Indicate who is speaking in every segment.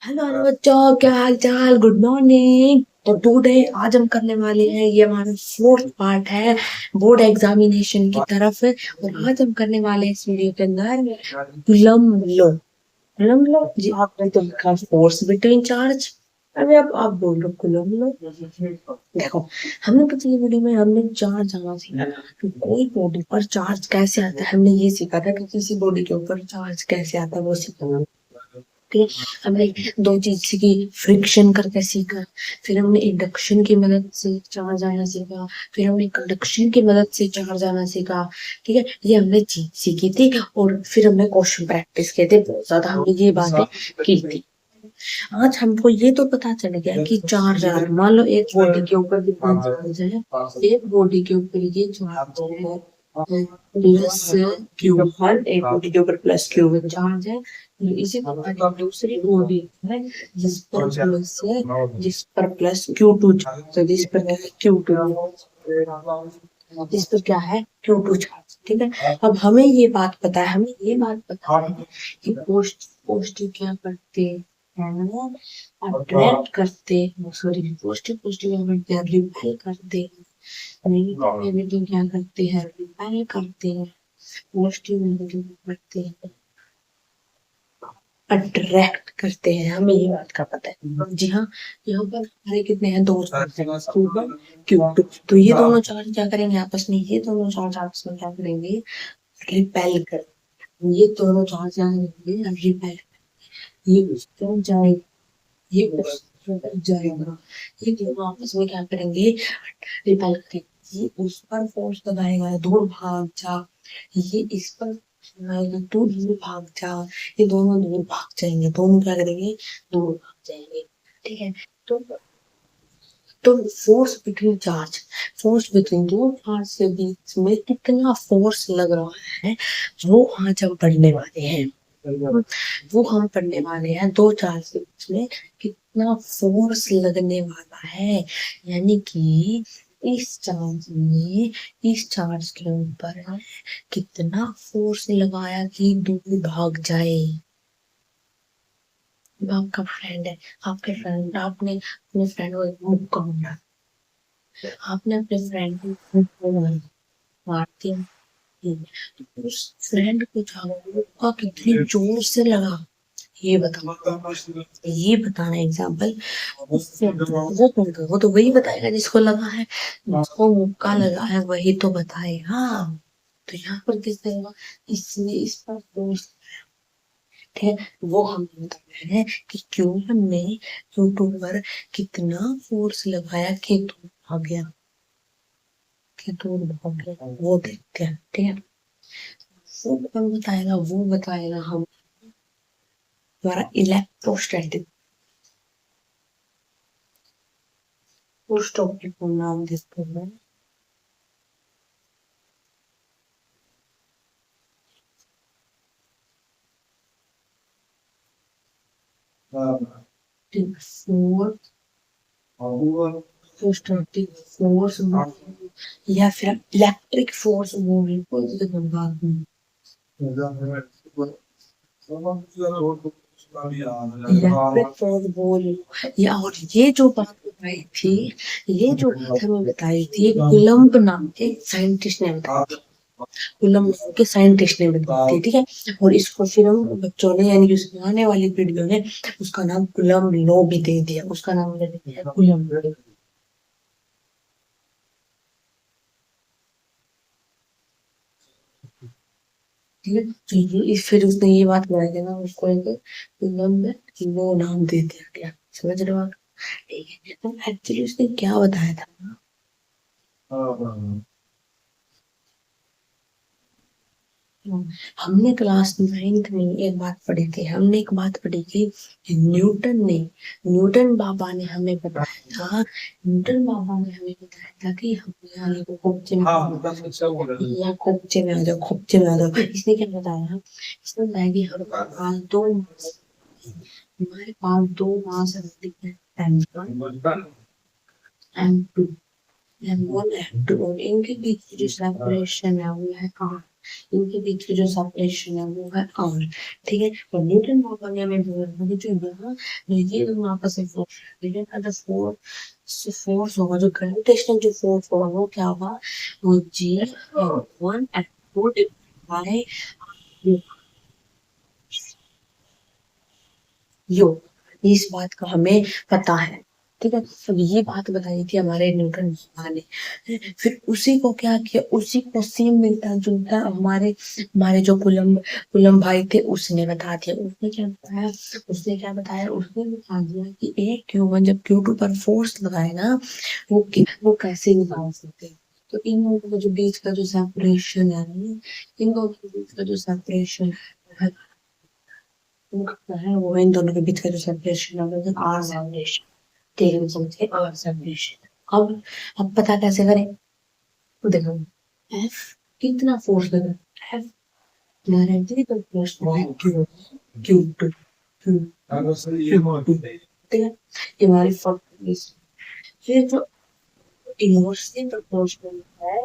Speaker 1: Hello hello बच्चों, क्या हाल चाल। Good morning. तो टुडे आज हम करने वाले हैं, ये हमारा फोर्थ पार्ट है बोर्ड एग्जामिनेशन की तरफ। और आज हम करने वाले हैं इस वीडियो के अंदर कूलम्ब लॉ। कूलम्ब लॉ जी, आपने तो लिखा फोर्स बिटवीन चार्ज। अभी आप बोल रहे हो कूलम्ब लॉ। देखो, हमने पिछली वीडियो में हमने चार्ज जाना सीखा था कि कोई बॉडी पर चार्ज कैसे आता है। हमने ये सीखा था कि किसी बॉडी के ऊपर चार्ज कैसे आता है, वो सीखा। ठीक है। हमने दो चीज सीखी, फ्रिक्शन करके सीखा। फिर हमने इंडक्शन की मदद से चार्ज आना सीखा। फिर हमने कंडक्शन की मदद से चार्ज आना सीखा। ठीक है, ये हमने चीज सीखी थी। और फिर हमने क्वेश्चन प्रैक्टिस किए थे, बहुत ज्यादा हमने ये बातें की थी। आज हमको ये तो पता चल गया कि चार्ज आ रहा है। मान लो एक बॉडी के ऊपर कितना चार्ज है। एक बॉडी के ऊपर ये चार्ज है प्लस क्यू है। एक बॉडी के ऊपर प्लस क्यू में चार्ज है। इसी प्रकार दूसरी बॉडी है जिस पर प्लस है, जिस पर प्लस क्यू टू चार्ज है, जिस पर क्या है क्यू टू, जिस पर क्या है क्यू टू चार्ज। ठीक है, अब हमें ये बात पता है, हमें ये बात पता है कि पॉजिटिव क्या करते हैं, अट्रैक्ट करते, सॉरी पॉजिटिव पॉजिटिव क्या करते हैं, रिपेल करते हैं। नेगेटिव नेगेटिव क्या करते हैं, रिपेल करते हैं। पॉजिटिव नेगेटिव करते हैं, अट्रैक्ट करते हैं। हमें ये बात का पता है। जी हाँ, यहाँ पर हमारे कितने हैं, दो चार्ज हैं, Q1 Q2। तो ये दोनों चार्ज क्या करेंगे आपस में, ये दोनों चार्ज आपस में क्या करेंगे, रिपेल कर। ये दोनों चार्ज क्या करेंगे, रिपेल। ये उस तरफ जाएगा, ये उस तरफ जाएगा। ये दोनों आपस में क्या करेंगे, रिपेल करेंगे। ये उस पर फोर्स लगाएगा, दूर भाग जा। ये इस पर लगाएगा, तू दूर भाग जा। ये दोनों दूर भाग जाएंगे, दोनों क्या करेंगे, दूर भाग जाएंगे। ठीक है। तो तो force between charge, force between दो चार्ज के बीच में कितना फोर्स लग रहा है, वो आज हम पढ़ने वाले हैं। वो हम पढ़ने वाले हैं, दो चार्ज के बीच में कितना फोर्स लगने वाला है। यानी कि इस चार्ज ने इस चार्ज के ऊपर कितना फोर्स लगाया कि दूर भाग जाए। अब आपका फ्रेंड है, आपके फ्रेंड, आपने अपने फ्रेंड को एक मुक्का मारा। आपने अपने फ्रेंड को मार दिया। तो उस फ्रेंड को मुक्का कितनी जोर से लगा, ये बताओ। ये बताना एग्जाम्पल। वो कौन था, वो तो वही बताएगा जिसको लगा है। जिसको मुक्का लगा है वही तो बताएगा। तो यहाँ पर किस तरह इसने इस पर फोर्स, ठीक है, वो हमें बताना है कि क्यों हमने यूट्यूब पर कितना फोर्स लगाया कि दूर भाग गया, कि दूर भाग गया, वो देखते हैं। ठीक है, वो कौन बताएगा, वो बताएगा हम हमारा इलेक्ट्रोस्टैटिक। उस टॉपिक को नाम देते हैं फोर्स, इलेक्ट्रोस्टैटिक फोर्स, या फिर इलेक्ट्रिक फोर्स मूविंग को बाद में इलेक्ट्रिक फोर्स बोल। या और ये जो बात बताई थी, ये जो बात हमें बताई थी, कूलम्ब नाम के साइंटिस्ट ने बताई थी। कूलम्ब नाम के साइंटिस्ट ने बताई थी। ठीक है, और इसको फिर हम बच्चों ने, यानी कि उसमें आने वाली पीढ़ियों ने उसका नाम कूलम्ब लॉ भी दे दिया। उसका नाम दे दिया कूलम्ब लॉ। ठीक है, तो फिर उसने ये बात बनाई थी ना, उसको एक कूलम्ब लॉ नाम दे दिया गया। समझ रहे हो आप? ठीक है, तो एक्चुअली उसने क्या बताया था, हमने क्लास नाइन्थ में एक बात पढ़ी थी। हमने एक बात पढ़ी थी कि न्यूटन बाबा ने हमें बताया था, न्यूटन बाबा ने हमें बताया था कि हम यहाँ देखो खोपचे में, यहाँ खोपचे में आ जाओ, खोपचे में आ जाओ। इसने क्या बताया, इसने बताया कि हमारे पास दो मास है, M1 M2, M1 M2, और इनके बीच जो सेपरेशन है वो है R। इनके बीच की जो सेपरेशन है वो है आर। ठीक है, तो न्यूटन लॉ का नियम जो है जो यहाँ ये दोनों आपस में फोर्स लेकिन अगर फोर्स होगा जो ग्रेविटेशनल जो फोर्स होगा वो क्या होगा, वो जी वन एट टू बाय यो। इस बात का हमें पता है। ठीक है, अब ये बात बताई थी हमारे न्यूटन ने। फिर उसी को क्या किया, उसी को सेम मिलता जुलता हमारे जो कुलम भाई थे उसने बता दिया। उसने बता दिया कि एक Q1 जब Q2 पर फोर्स लगाए ना वो कैसे निकाल सकते हैं। तो इन दोनों का जो बीच का जो सेपरेशन है, इन दोनों के बीच का जो सेपरेशन है वो इन दोनों के बीच का जो सेपरेशन है आर सेपरेशन। ठीक है, समझे आर सेपरेशन। अब पता कैसे करें, तो देखो एफ कितना फोर्स लगा, F directly proportional q q two q ठीक है, ये हमारी फोर्स। फिर जो इनवर्सली प्रोपोर्शनल है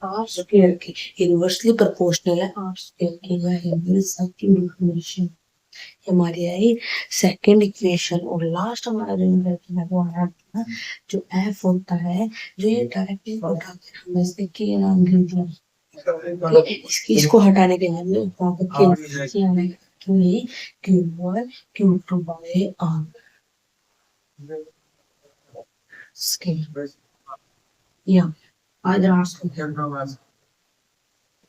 Speaker 1: आर स्क्वायर की, इनवर्सली प्रोपोर्शनल है आर स्क्वायर की, वह सेकंड इक्वेशन हमारी आई सेकंड इक्वेशन। और लास्ट हमारा जो इक्वेशन है वो है जो एफ होता है, जो ये डायरेक्टली उठा के हम इसके के नाम लिखते हैं। इसको हटाने के लिए हमने वहां पर के हमें Q1 Q2 bye are scale या आज आर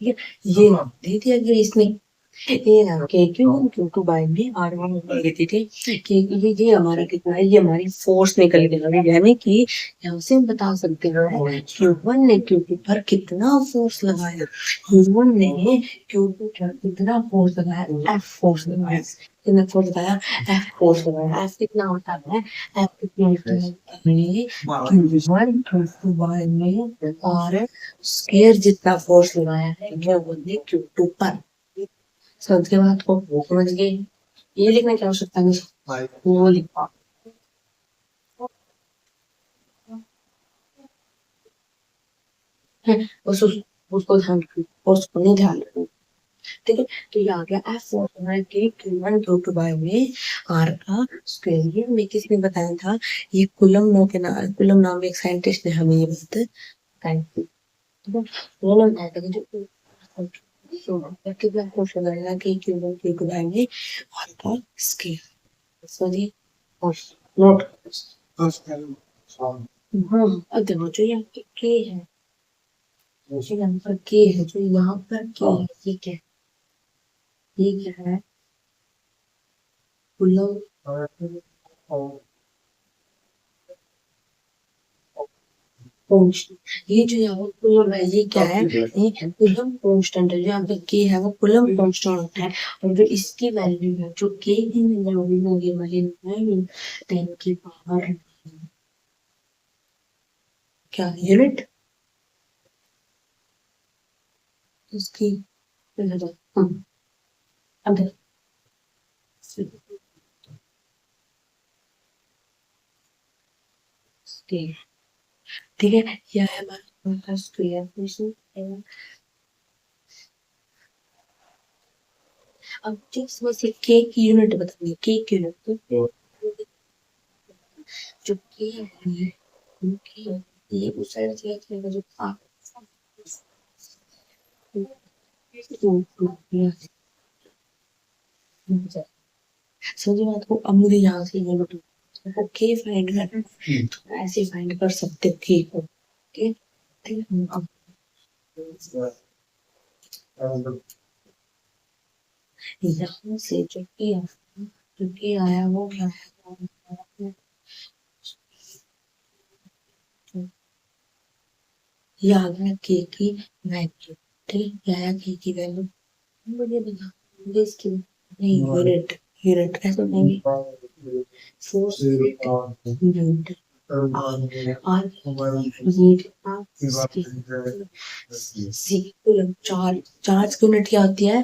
Speaker 1: ये दे दिया गया इसने। ये ना के Q1 Q2 बाय में R1 दे दी थी कि ये हमारा कितना है, ये हमारी फोर्स निकल गई, यानी कि यहाँ से हम बता सकते हैं Q1 ने Q2 पर कितना फोर्स लगाया, Q1 ने Q2 पर कितना फोर्स लगाया, F फोर्स लगाया। कितना फोर्स लगाया, F फोर्स लगाया। F कितना होता है, F कितना होता है Q1 Q2 बाय में और स्केयर जितना फोर्स लगाया है Q1 ने Q2 पर। समझ के बात को, समझ गए। ये लिखने की आवश्यकता नहीं, वो लिखा है बस उसको ध्यान रखना और उसको नहीं ध्यान रखना। ठीक है, तो ये आ गया एफ फोर्स हमारे के Q1 Q2 बाय में आर का स्क्वायर। ये हमें किसने बताया था, ये कुलम नाम एक साइंटिस्ट ने हमें ये बात बताई थी। ठीक है, उन्होंने बताया था कि जो कितना फोर्स लगाएगा कि Q1 Q2 बाय में आर का स्क्वायर। सॉरी और नोट। हाँ, अब देखो जो यहाँ पे के है, जो यहाँ पर के है, जो यहाँ पर के है, ये क्या है, कुलम कांस्टेंट। ये जो यहाँ पर कुलम है ये क्या है, ये कुलम कांस्टेंट है। जो यहाँ पे के है वो कुलम कांस्टेंट है, और जो इसकी वैल्यू है जो के की वैल्यू होगी वही 10 की पावर क्या यूनिट इसकी। हाँ, अब देखो ठीक है, यह है हमारा स्क्वायर क्वेश्चन। अब जिसमें से के की यूनिट बताइए, के की यूनिट तो जो के है के ये उस साइड से लिखेगा जो आप समझी बात को। अब मुझे यहाँ से ये बताओ को के फाइंड करना है, तो ऐसे फाइंड कर सकते हो के को। ठीक ठीक है, अब यहाँ से जो के आया वो क्या है, ये आ गया के की वैल्यू। ठीक, ये आया के की वैल्यू। मुझे बता मुझे इसकी नहीं यूनिट, यूनिट कैसे बनाएंगे, force unit r unit C coulomb. Charge charge की यूनिट क्या होती है,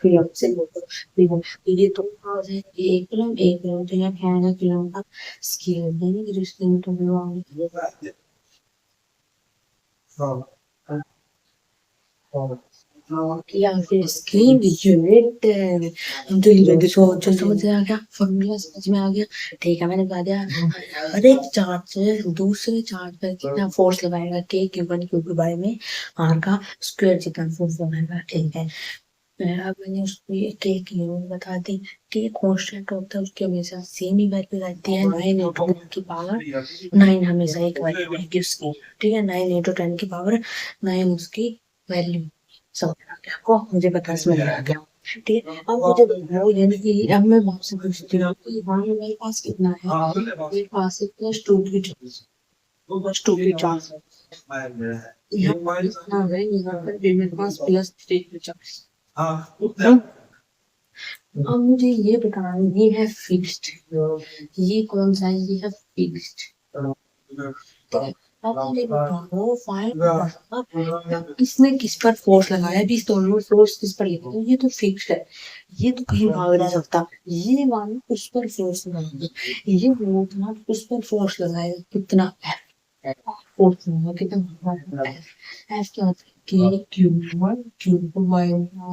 Speaker 1: कूलम से देखो ये तो आ जाए एक कूलम तो यहाँ क्या है कूलम का स्केल देने की रिश्ते में तो या फिर स्किन यूनिट। हम तो यूनिट जो समझ आ गया, फॉर्मूला समझ में आ गया। ठीक है, मैंने बता दिया। हर एक चार्ज से दूसरे चार्ज पर कितना फोर्स लगाएगा, के क्यू वन क्यू टू बारे में आर का स्क्वायर जितना फोर्स लगाएगा। ठीक है, अब मैंने उसको ये के की यूनिट बता दी। के कांस्टेंट होता है, उसकी हमेशा सेम ही वैल्यू रहती है, 9 इंटू 10 की पावर 9 हमेशा एक वैल्यू रहेगी उसकी। ठीक है, 9 इंटू 10 की पावर 9 उसकी वैल्यू। समझ आ गया आपको? मुझे पता है, समझ आ गया। ठीक है, अब मुझे बताओ, यानी कि अब मैं आपसे पूछती हूँ कि हाँ मेरे पास कितना है। मेरे पास है प्लस टू की चार्ज, प्लस टू की चार्ज यहाँ पर कितना है, यहाँ पर भी मेरे पास प्लस थ्री की चार्ज। अब मुझे ये बताना है, ये है फिक्स्ड, ये कौन सा है, ये है फिक्स्ड। अब मुझे बताओ फाइंड किसने किस पर फोर्स लगाया, भी दोनों फोर्स किस पर लगे, तो ये तो फिक्स्ड है, ये तो कहीं भाग नहीं सकता। ये वाला उस पर फोर्स लगाएगा, ये वो था उस पर फोर्स लगाएगा, कितना फोर्स लगाएगा, कितना एफ क्या होता है, के Q one Q two by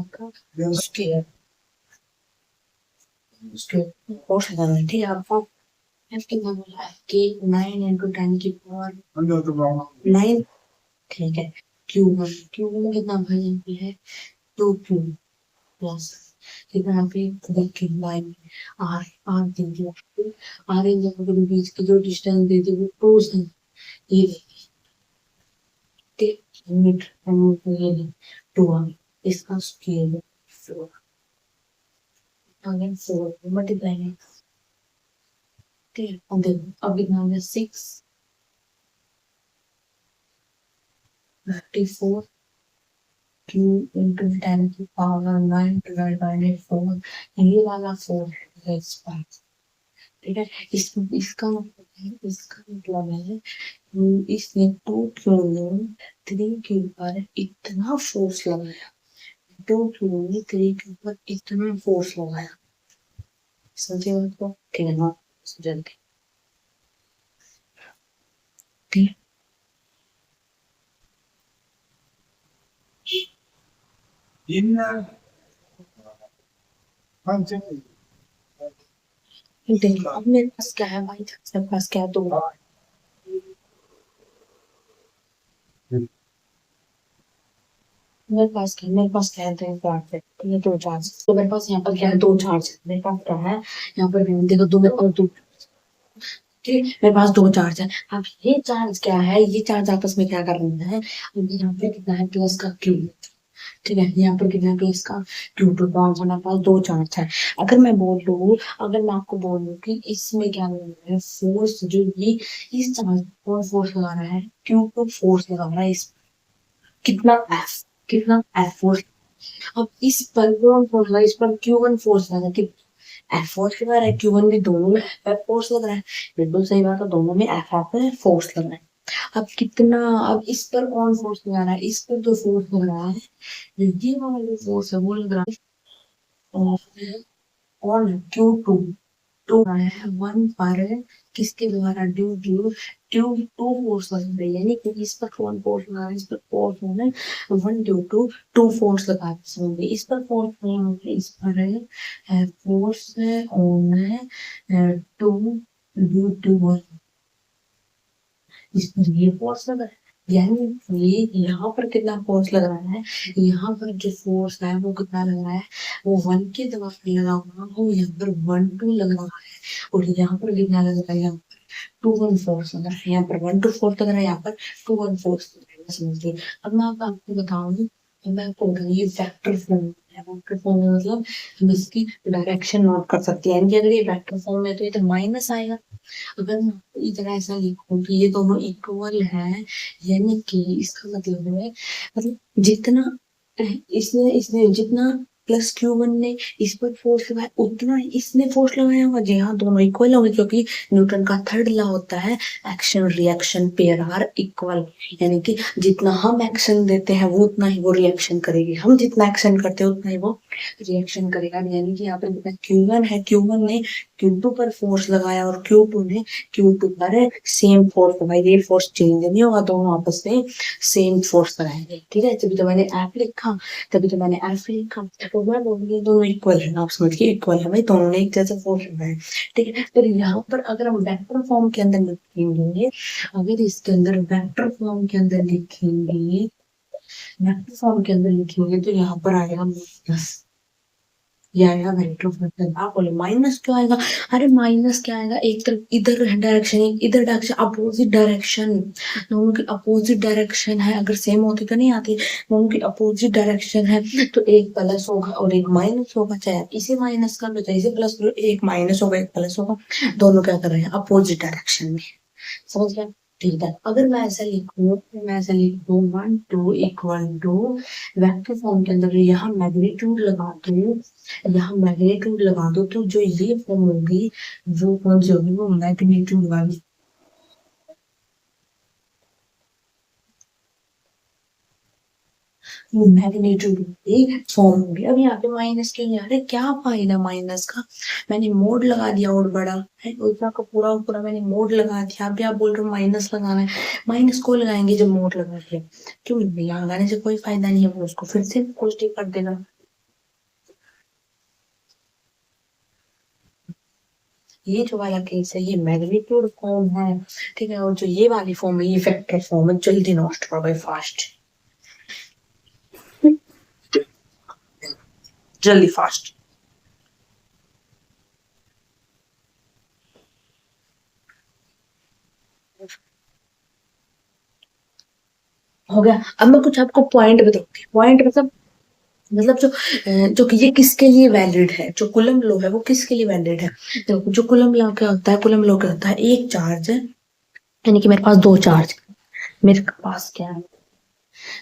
Speaker 1: का स्क्वायर। उसके फोर्स लगाना है, ठीक है आपको। एफ कितना बोला है, के 9 इंटू 10 की पावर 9। ठीक है, क्यू वन कितना भाई पे है, टू क्यू प्लस कितना पे देखिए बाय में आर, आर दे दिया। आर इन दोनों के बीच की जो डिस्टेंस दे दी वो टू से ये यूनिट ये टू आ, इसका स्केल 4 अगेन 4 मल्टीप्लाई है। ठीक है, अब कितना हो गया 6 34 क्यू इंटू 10 की पावर 9 डिवाइड बाय 4। ये वाला 4 है इस पर। ठीक है, इसका मतलब है, इसका मतलब है इसने टू क्यू ने थ्री के ऊपर इतना फोर्स लगाया, टू क्यू ने थ्री के ऊपर इतना फोर्स लगाया। समझे बात को? ठीक है ना, जल्दी। ठीक है, देखो अब मेरे पास क्या है भाई, मेरे पास क्या है, दो। मेरे पास क्या है, दो चार्ज है, ये दो चार्ज, तो मेरे पास यहाँ पर क्या है, दो चार्ज है। मेरे पास क्या है यहाँ पर, देखो दो, मेरे पास दो। ठीक, मेरे पास दो चार्ज है। अब ये चार्ज क्या है, ये चार्ज आपस में क्या कर रहे हैं, अब यहाँ पे कितना है प्लस का क्यू। ठीक है, यहाँ पर कितना है प्लस का क्यू टू पॉइंट, हमारे पास दो चार्ज है। अगर मैं बोल लूँ, अगर मैं आपको बोल दूँ कि इसमें क्या लग रहा है फोर्स, जो ये इस चार्ज पर फोर्स लगा रहा है, क्यू पर फोर्स लगा रहा है, इस कितना एफ, कितना एफ फोर्स। अब इस पर कौन फोर्स लगा, इस पर क्यू वन फोर्स लगा, कि एफ फोर्स लगा रहा है, क्यू वन भी, दोनों में एफ फोर्स लग रहा है। बिल्कुल सही बात है, दोनों में एफ एफ है, फोर्स लग रहा है। अब कितना, अब इस पर कौन फोर्स लगा रहा है, इस पर जो फोर्स लग रहा है, ये वाला जो फोर्स है वो लग रहा है और क्यू टू, टू है वन पर, किसके द्वारा, due due due to force लग रही है, यानी कि इस पर वन फोर्स लगा है, इस पर फोर्स होना है one due to two force लगा है, समझिए इस पर फोर्स नहीं होगा, इस पर है फोर्स होना है टू ड्यू टू वन, इस पर ये फोर्स लगा है, यानी ये यहाँ पर कितना फोर्स लग रहा है, यहाँ पर जो फोर्स है वो कितना लग रहा है, वो वन के द्वारा लगा हुआ, वो यहाँ पर वन टू लग रहा है, और यहाँ पर कितना लग रहा है, यहाँ पर टू वन फोर्स लग रहा है, यहाँ पर वन टू फोर्स लग रहा है, यहाँ पर टू वन फोर्स लग रहा है, समझिए। अब मैं आपको बताऊँ, मैं आपको बताऊँ, ये वेक्टर फॉर्म है, वेक्टर फॉर्म में मतलब हम इसकी डायरेक्शन नोट कर सकते हैं, यानी कि अगर ये वेक्टर फॉर्म में तो ये तो माइनस आएगा। अगर मैं इधर ऐसा लिखूं कि ये दोनों इक्वल है, यानी कि इसका मतलब है, मतलब जितना इसने इसने जितना प्लस Q1 ने इस पर फोर्स लगाया, उतना ही इसने फोर्स लगाया होगा। जी हाँ, दोनों इक्वल होंगे, क्योंकि न्यूटन का थर्ड लॉ होता है action reaction pair are equal. यानी कि जितना हम एक्शन देते हैं वो उतना ही वो रिएक्शन करेगी, हम जितना एक्शन करते हैं उतना ही वो रिएक्शन करेगा। यानी कि यहाँ पे Q1 है, Q1 ने Q2 पर फोर्स लगाया और Q2 ने Q2 पर सेम फोर्स लगाई। ये फोर्स चेंज नहीं होगा, दोनों आपस में सेम फोर्स लगाएंगे। ठीक है, तभी तो मैंने एफ लिखा, तभी तो मैंने एफ लिखा। तो मैं बोलूंगी दोनों इक्वल है, आप समझिए इक्वल है भाई, दोनों ने एक जैसा फोर्स लगाया। ठीक है, फिर यहाँ पर अगर हम वेक्टर फॉर्म के अंदर लिखेंगे, अगर इसके अंदर वेक्टर फॉर्म के अंदर लिखेंगे, वेक्टर फॉर्म के अंदर लिखेंगे तो यहाँ पर आएगा माइनस। ये आएगा वेक्टर फॉर्म के अंदर। आप बोले माइनस क्यों आएगा? अरे माइनस क्या आएगा, एक तरफ इधर डायरेक्शन, इधर डायरेक्शन, अपोजिट डायरेक्शन, दोनों की अपोजिट डायरेक्शन है। अगर सेम होती तो नहीं आती, दोनों की अपोजिट डायरेक्शन है तो एक प्लस होगा और एक माइनस होगा। चाहे आप इसे माइनस कर लो चाहे इसे प्लस कर लो, एक माइनस होगा एक प्लस होगा, दोनों क्या कर रहे हैं अपोजिट डायरेक्शन में। समझ गया? ठीक है, अगर मैं ऐसा लिखूं, मैं ऐसा लिख दूं 1 2 इक्वल टू, वेक्टर फॉर्म के अंदर यहाँ मैग्नीट्यूड लगा दूं, यहाँ मैग्नीट्यूड लगा दो तो जो ये फॉर्म होगी वो कौन सी होगी, वो मैग्नीट्यूड वाली। वो मैग्नीट्यूड वाली फॉर्म होगी। अब यहाँ पे माइनस क्यों नहीं आ रहा है, क्या फायदा माइनस का? मैंने मोड लगा दिया और बड़ा है उतना का पूरा पूरा मैंने मोड लगा दिया। आप बोल रहे हो माइनस लगाना है, माइनस को लगाएंगे जब मोड लगा दिया। क्यों यहाँ लगाने से कोई फायदा नहीं है, वो उसको फिर से पॉजिटिव कर देना। ये जो वाला केस है ये मैग्नीट्यूड फॉर्म है। ठीक है, और जो ये वाली फॉर्म है ये फैक्टर फॉर्म है। जल्दी नोट करो भाई, फास्ट, जल्दी फास्ट। हो गया। अब मैं कुछ आपको पॉइंट बताऊंगी, पॉइंट मतलब जो कि ये किसके लिए वैलिड है, जो कूलम लॉ है वो किसके लिए वैलिड है। देखो जो कूलम लॉ क्या होता है, कूलम लॉ क्या होता है, एक चार्ज है, यानी कि मेरे पास दो चार्ज, मेरे पास क्या है,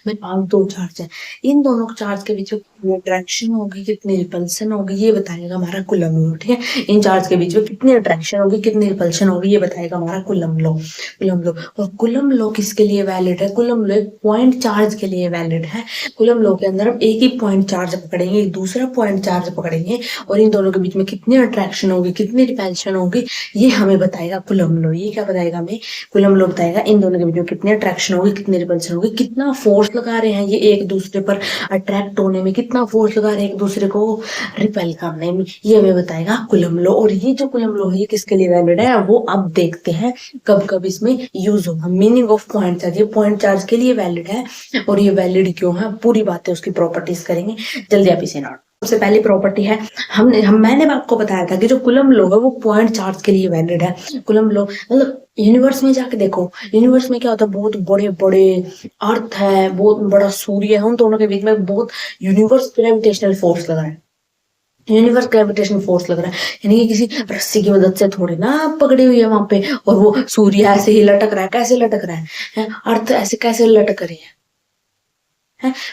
Speaker 1: मेरे पास दो चार्ज है, इन दोनों चार्ज के बीच में कितनी अट्रैक्शन होगी कितनी रिपल्शन होगी ये बताएगा हमारा कूलम लॉ। ठीक है, इन चार्ज के बीच में कितनी अट्रैक्शन होगी कितनी रिपल्शन होगी ये बताएगा हमारा कूलम लॉ। कूलम लॉ, और कूलम लॉ किसके लिए वैलिड है, कूलम लॉ एक पॉइंट चार्ज के लिए वैलिड है। कूलम लॉ के अंदर हम एक ही पॉइंट चार्ज पकड़ेंगे, एक दूसरा पॉइंट चार्ज पकड़ेंगे, और इन दोनों के बीच में कितनी अट्रैक्शन होगी कितनी रिपल्शन होगी ये हमें बताएगा कूलम लॉ। ये क्या बताएगा हमें, कूलम लॉ बताएगा इन दोनों के बीच में कितनी अट्रैक्शन होगी कितनी रिपल्शन होगी, कितना फोर्स लगा रहे हैं ये एक दूसरे पर अट्रैक्ट होने में, कितना फोर्स लगा रहे हैं एक दूसरे को रिपेल करने में, ये हमें बताएगा कूलम लॉ। और ये जो कूलम लॉ है ये किसके लिए वैलिड है वो अब देखते हैं कब कब इसमें यूज होगा। मीनिंग ऑफ पॉइंट चार्ज, ये पॉइंट चार्ज के लिए वैलिड है, और ये वैलिड क्यों है पूरी बातें उसकी प्रॉपर्टीज करेंगे। जल्दी आप इसे नोट। सबसे पहली प्रॉपर्टी है, मैंने आपको बताया था कि जो कूलम लॉ है वो पॉइंट चार्ज के लिए वैलिड है। कूलम लॉ मतलब यूनिवर्स में जाके देखो, यूनिवर्स में क्या होता है, बहुत बड़े बड़े अर्थ है, बहुत बड़ा सूर्य है, उन दोनों के बीच में बहुत यूनिवर्स ग्रेविटेशनल फोर्स लगा है, यूनिवर्स ग्रेविटेशनल फोर्स लग रहा है। यानी कि किसी रस्सी की मदद से थोड़ी ना पकड़ी हुई है वहां पे, और वो सूर्य ऐसे ही लटक रहा है, कैसे लटक रहा है, अर्थ ऐसे कैसे लटक रही है,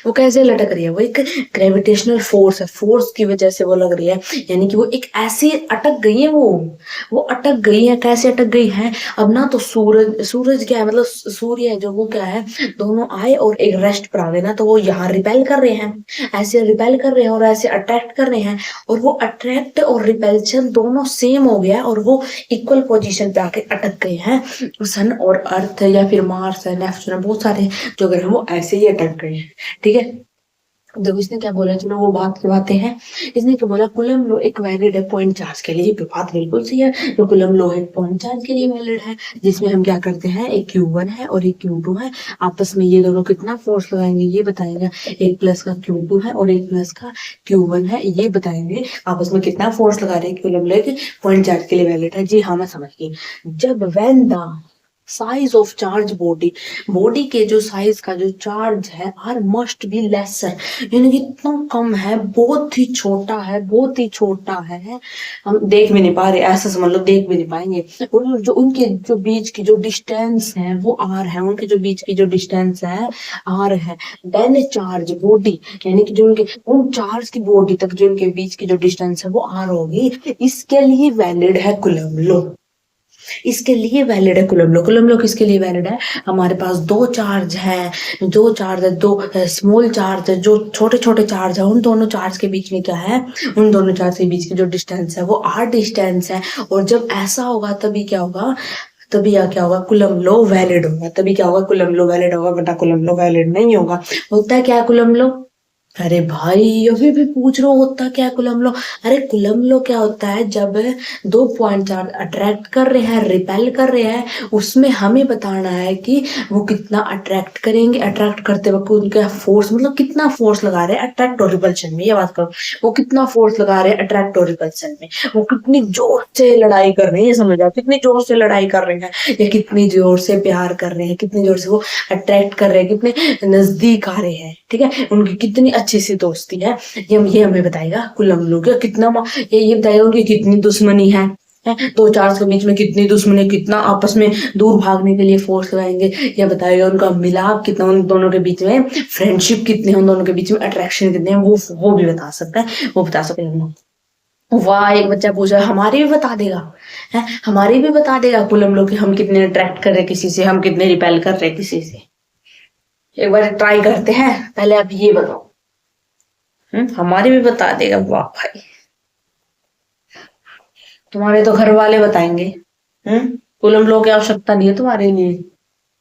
Speaker 1: वो कैसे लटक रही है, वो एक ग्रेविटेशनल फोर्स है, फोर्स की वजह से वो लग रही है। यानी कि वो एक ऐसी अटक गई है, वो अटक गई है, कैसे अटक गई है। अब ना तो सूरज क्या है, मतलब सूर्य है जो वो क्या है, दोनों आए और एक रेस्ट पर आ गए ना, तो वो यहाँ रिपेल कर रहे हैं, ऐसे रिपेल कर रहे हैं और ऐसे अट्रैक्ट कर रहे हैं, और वो अट्रैक्ट और रिपेल्शन दोनों सेम हो गया और वो इक्वल पोजिशन पे आके अटक गए हैं। सन और अर्थ या फिर मार्स है, नेपच्यून है, बहुत सारे जो ग्रह हैं वो ऐसे ही अटक गए हैं। ठीक है, देखो इसने क्या बोला, चलो वो बात की बातें हैं। इसने क्या बोला, कूलम लॉ एक वैलिड है पॉइंट चार्ज के लिए, बात बिल्कुल सही है। तो कूलम लॉ एक पॉइंट चार्ज के लिए वैलिड है, जिसमें हम क्या करते हैं, एक Q1 है और एक Q2 है, आपस में ये दोनों कितना फोर्स लगाएंगे ये बताएगा। एक प्लस का Q2 है और एक प्लस का Q1 है, ये बताएंगे आपस में कितना फोर्स लगा रहे हैं। कूलम लॉ एक पॉइंट चार्ज के लिए वैलिड है। जी हाँ, मैं समझ गई। जब when the size of charge body, body के जो साइज का जो चार्ज है आर मस्ट बी लेसर, यानी कि इतना कम है, बहुत ही छोटा है, बहुत ही छोटा है, हम देख भी नहीं पा रहे, ऐसा समझ लो देख भी नहीं पाएंगे। और जो उनके जो बीच की जो डिस्टेंस है वो आर है, उनके जो बीच की जो डिस्टेंस है आर है। देन चार्ज बॉडी, यानी कि जो उनके उन चार्ज की बॉडी तक जो उनके बीच की जो डिस्टेंस है वो आर होगी। इसके लिए वैलिड है कूलम्ब लॉ, इसके लिए वैलिड है कूलम्ब लॉ। कूलम्ब लॉ किसके लिए वैलिड है? हमारे पास दो चार्ज है, दो चार्ज है, दो स्मॉल चार्ज है, जो छोटे छोटे चार्ज है, उन दोनों चार्ज के बीच में क्या है, उन दोनों चार्ज के बीच की जो डिस्टेंस है वो आर डिस्टेंस है। और जब ऐसा होगा तभी क्या होगा, तभी क्या होगा, कूलम्ब लॉ वैलिड होगा, तभी क्या होगा, कूलम्ब लॉ वैलिड होगा, वरना कूलम्ब लॉ वैलिड नहीं होगा। होता है क्या कूलम्ब लॉ? अरे भाई अभी भी पूछ रहे हो होता क्या है कूलम्ब लॉ? अरे कूलम्ब लॉ क्या होता है, जब दो पॉइंट चार्ज अट्रैक्ट कर रहे हैं, रिपेल कर रहे हैं, उसमें हमें बताना है कि वो कितना अट्रैक्ट करेंगे, अट्रैक्ट करते वक्त उनका फोर्स, मतलब कितना फोर्स लगा रहे हैं अट्रैक्ट और रिपल्शन में, ये बात करो, वो कितना फोर्स लगा रहे हैं अट्रैक्ट और रिपल्शन में, वो कितनी जोर से लड़ाई कर रहे हैं, ये समझ आओ, कितनी जोर से लड़ाई कर रहे हैं, या कितनी जोर से प्यार कर रहे हैं, कितनी जोर से वो अट्रैक्ट कर रहे हैं, कितने नजदीक आ रहे हैं, ठीक है, उनकी कितनी अच्छी सी दोस्ती है, ये हमें बताएगा कूलम्ब लॉ। कितना ये बताएगा उनकी कितनी दुश्मनी है, दो चार्ज के बीच में कितनी दुश्मनी, कितना आपस में दूर भागने के लिए फोर्स लगाएंगे, या बताएगा उनका मिलाप कितना, उन दोनों के बीच में फ्रेंडशिप कितनी है, उन दोनों के बीच में अट्रैक्शन कितने हैं, वो भी बता सकता है, वो बता सकते हैं। वाह, एक बच्चा पूछा हमारी भी बता देगा, है हमारी भी बता देगा कूलम्ब लॉ कि हम कितने अट्रैक्ट कर रहे हैं किसी से, हम कितने रिपेल कर रहे हैं किसी से। एक बार ट्राई करते हैं, पहले आप ये बताओ। हमारी भी बता देगा, वाह भाई, तुम्हारे तो घर वाले बताएंगे। कूलम्ब लॉ की आवश्यकता नहीं है तुम्हारे लिए,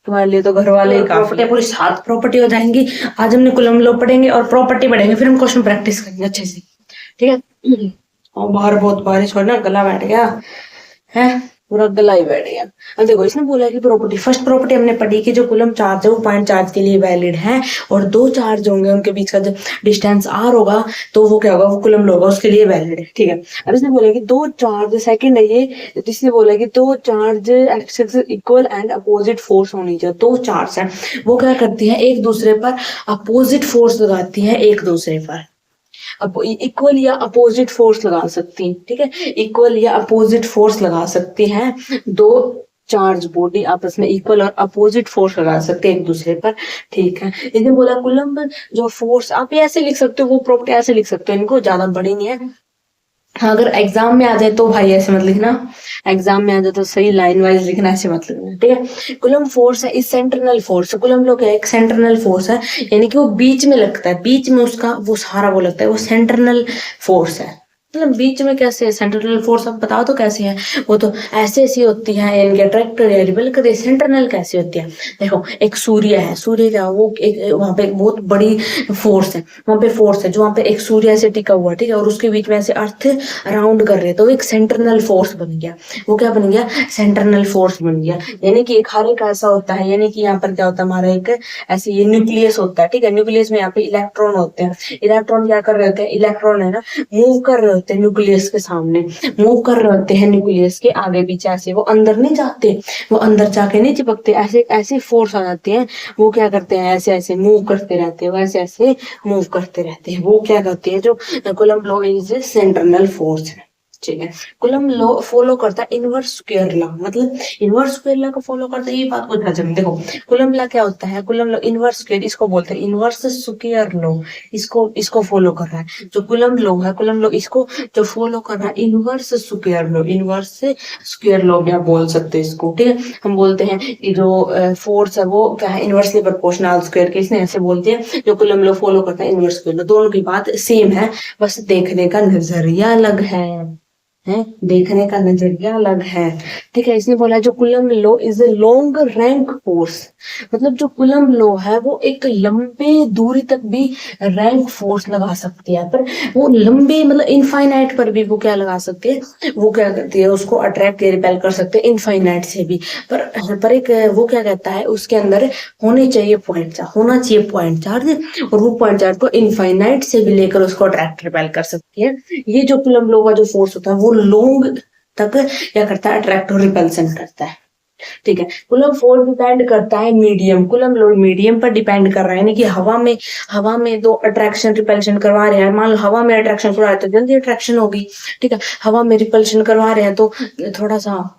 Speaker 1: तुम्हारे लिए तो घर वाले ही काफी है, पूरी 7 प्रॉपर्टी हो जाएंगी। आज हमने कूलम्ब लॉ पढ़ेंगे और प्रॉपर्टी पढ़ेंगे, फिर हम क्वेश्चन प्रैक्टिस करेंगे अच्छे से, ठीक है। और बाहर बहुत बारिश हो रही है ना, गला बैठ गया है, पूरा गला ही बैठ गया। अब देखो इसने बोला कि प्रॉपर्टी, फर्स्ट प्रॉपर्टी हमने पढ़ी कि जो कूलम्ब चार्ज है वो पॉइंट चार्ज के लिए वैलिड है, और दो चार्ज होंगे उनके बीच का जब डिस्टेंस आर होगा तो वो क्या होगा, वो कूलम्ब लॉ होगा, उसके लिए वैलिड है, ठीक है। अब इसने बोला कि दो चार्ज, सेकंड है ये, इसने बोला कि दो charge axis equal and opposite force होनी चाहिए। दो चार्ज है वो क्या करती है, एक दूसरे पर अपोजिट फोर्स लगाती है, एक दूसरे पर अब इक्वल या अपोजिट फोर्स लगा सकती हैं, ठीक है, इक्वल या अपोजिट फोर्स लगा सकती हैं। दो चार्ज बॉडी आपस में इक्वल और अपोजिट फोर्स लगा सकते हैं एक दूसरे पर, ठीक है। इसने बोला कूलम्ब जो फोर्स, आप ये ऐसे लिख सकते हो, वो प्रॉपर्टी ऐसे लिख सकते हो, इनको ज्यादा बड़ी नहीं है। हाँ, अगर एग्जाम में आ जाए तो भाई ऐसे मत लिखना, एग्जाम में आ जाए तो सही लाइन वाइज लिखना, ऐसे मत लिखना, ठीक है। कूलम्ब फोर्स है इस सेंट्रल फोर्स, कूलम्ब लॉ क्या है, एक सेंट्रल फोर्स है, यानी कि वो बीच में लगता है, बीच में उसका वो सारा वो लगता है, वो सेंट्रल फोर्स है। मतलब बीच में कैसे है सेंट्रल फोर्स, आप बताओ तो कैसे है, वो तो ऐसे ऐसी होती है, इनके अट्रैक्टर या रिपेल करते, सेंट्रल कैसे होती है। देखो एक सूर्य है, सूर्य क्या वो एक वहां पे एक बहुत बड़ी फोर्स है, वहां पे फोर्स है जो वहां पे एक सूर्य ऐसे टिका हुआ, ठीक है, और उसके बीच में ऐसे अर्थ राउंड कर रहे हैं, तो एक सेंट्रल फोर्स बन गया, वो क्या बन गया, सेंट्रल फोर्स बन गया। यानी कि एक हर एक ऐसा होता है, यानी कि यहाँ पर क्या होता है, हमारा एक ऐसे ये न्यूक्लियस होता है, ठीक है, न्यूक्लियस में यहाँ पे इलेक्ट्रॉन होते हैं, इलेक्ट्रॉन क्या कर रहे होते हैं, इलेक्ट्रॉन है ना मूव कर रहे होते हैं न्यूक्लियस के सामने, मूव कर रहे होते हैं न्यूक्लियस के आगे पीछे, ऐसे वो अंदर नहीं जाते, वो अंदर जाके नहीं चिपकते, ऐसे ऐसे फोर्स आ जाती है, वो क्या करते हैं, ऐसे ऐसे मूव करते रहते हैं, वैसे ऐसे मूव करते रहते हैं, वो क्या करती है, जो coulomb law is central force है, ठीक है। कूलम्ब लॉ फॉलो करता है इनवर्स स्क्वायर लॉ, मतलब इनवर्स स्क्वायर लॉ को फॉलो करता है, ये बात को ध्यान से देखो। कूलम्ब लॉ क्या होता है, कूलम्ब लॉ इनवर्स स्क्वायर, इसको बोलते हैं इनवर्स स्क्वायर लॉ, इसको इसको फॉलो कर रहा है जो कूलम्ब लॉ है, कूलम्ब लॉ इसको जो फॉलो कर रहा है inverse square law, inverse square law भी आप बोल सकते हैं इसको, ठीक है। हम बोलते हैं कि जो फोर्स है वो क्या है, इनवर्सली प्रोपोर्शनल स्क्वायर के, इसने ऐसे बोलते हैं, जो कूलम्ब लॉ फॉलो करता है इनवर्स स्क्वायर लॉ, दोनों की बात सेम है, बस देखने का नजरिया अलग है, देखने का नजरिया अलग है, ठीक है। इसने बोला जो coulomb law is a long rank force, मतलब जो कूलम्ब लॉ है वो एक लंबे दूरी तक भी रैंक फोर्स लगा सकती है, पर वो लंबे मतलब इनफाइनाइट पर भी वो क्या लगा सकती है, वो क्या करती है, उसको अट्रैक्ट या रिपेल कर सकते हैं इनफाइनाइट से भी, पर एक वो क्या कहता है, उसके अंदर होने चाहिए पॉइंट चार्ज, होना चाहिए पॉइंट चार्ज, और वो पॉइंट चार्ज को इनफाइनाइट से भी लेकर उसको अट्रैक्ट रिपेल कर सकती है। ये जो कूलम्ब लॉ का जो फोर्स होता है वो लॉन्ग तक क्या करता है, अट्रैक्ट और रिपल्सन करता है, ठीक है। कूलम फोर्स डिपेंड करता है मीडियम, कूलम लोड मीडियम पर डिपेंड कर रहा है, यानी कि हवा में दो अट्रैक्शन रिपल्शन करवा रहे हैं, मान लो हवा में अट्रैक्शन करवा रहे हैं तो जल्दी अट्रैक्शन होगी। ठीक है, हवा में रिपल्शन करवा रहे हैं तो थोड़ा सा